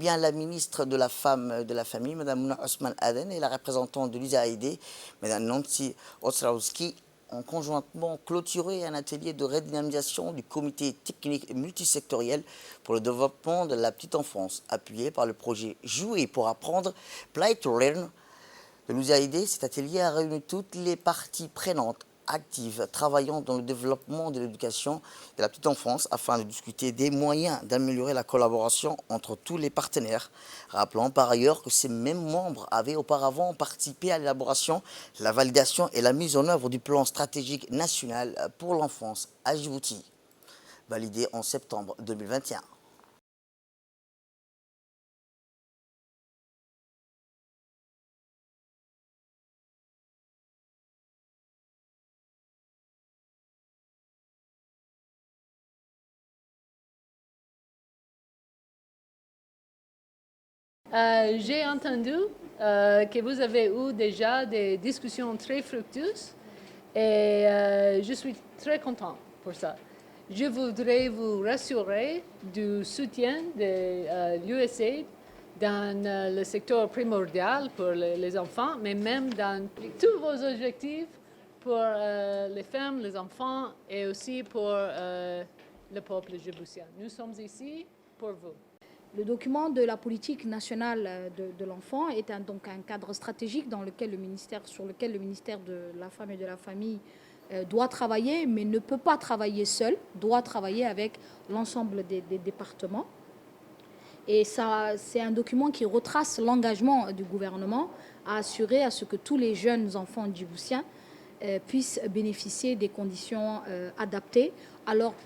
bien la ministre de la Femme et de la Famille, Mme Mouna Ousmane Aden, et la représentante de l'USAID, Mme Nancy Ostrowski, ont conjointement clôturé un atelier de redynamisation du comité technique multisectoriel pour le développement de la petite enfance, appuyé par le projet Jouer pour apprendre, Play to Learn de l'USAID. Cet atelier a réuni toutes les parties prenantes actives travaillant dans le développement de l'éducation de la petite enfance afin de discuter des moyens d'améliorer la collaboration entre tous les partenaires. Rappelons par ailleurs que ces mêmes membres avaient auparavant participé à l'élaboration, la validation et la mise en œuvre du plan stratégique national pour l'enfance à Djibouti, validé en septembre 2021. J'ai entendu que vous avez eu déjà des discussions très fructueuses et je suis très content pour ça. Je voudrais vous rassurer du soutien de l'USAID dans le secteur primordial pour les enfants, mais même dans tous vos objectifs pour les femmes, les enfants et aussi pour le peuple djiboutien. Nous sommes ici pour vous. Le document de la politique nationale de l'enfant est donc un cadre stratégique sur lequel le ministère de la Femme et de la Famille doit travailler, mais ne peut pas travailler seul, doit travailler avec l'ensemble des départements. Et c'est un document qui retrace l'engagement du gouvernement à assurer à ce que tous les jeunes enfants djiboutiens puissent bénéficier des conditions adaptées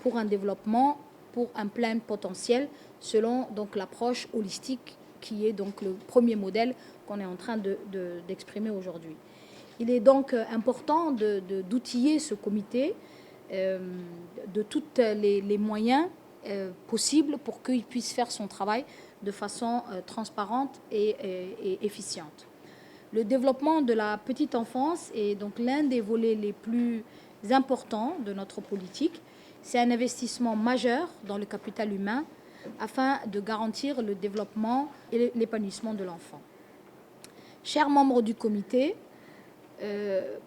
pour un développement, pour un plein potentiel, selon donc l'approche holistique qui est donc le premier modèle qu'on est en train d'exprimer aujourd'hui. Il est donc important d'outiller ce comité de tous les moyens possibles pour qu'il puisse faire son travail de façon transparente et efficiente. Le développement de la petite enfance est donc l'un des volets les plus importants de notre politique. C'est un investissement majeur dans le capital humain afin de garantir le développement et l'épanouissement de l'enfant. Chers membres du comité,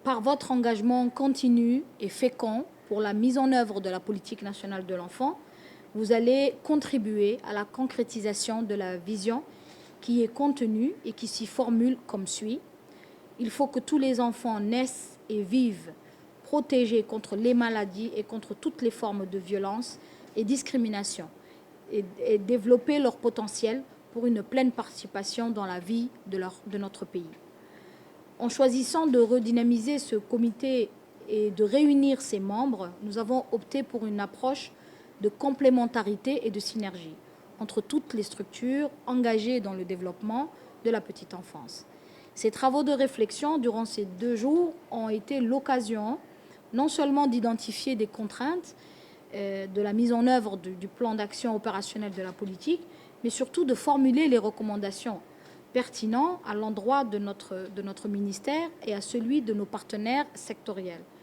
par votre engagement continu et fécond pour la mise en œuvre de la politique nationale de l'enfant, vous allez contribuer à la concrétisation de la vision qui est contenue et qui s'y formule comme suit. Il faut que tous les enfants naissent et vivent protégés contre les maladies et contre toutes les formes de violence et discrimination et développer leur potentiel pour une pleine participation dans la vie de notre pays. En choisissant de redynamiser ce comité et de réunir ses membres, nous avons opté pour une approche de complémentarité et de synergie entre toutes les structures engagées dans le développement de la petite enfance. Ces travaux de réflexion durant ces 2 jours ont été l'occasion non seulement d'identifier des contraintes de la mise en œuvre du plan d'action opérationnel de la politique, mais surtout de formuler les recommandations pertinentes à l'endroit de notre ministère et à celui de nos partenaires sectoriels.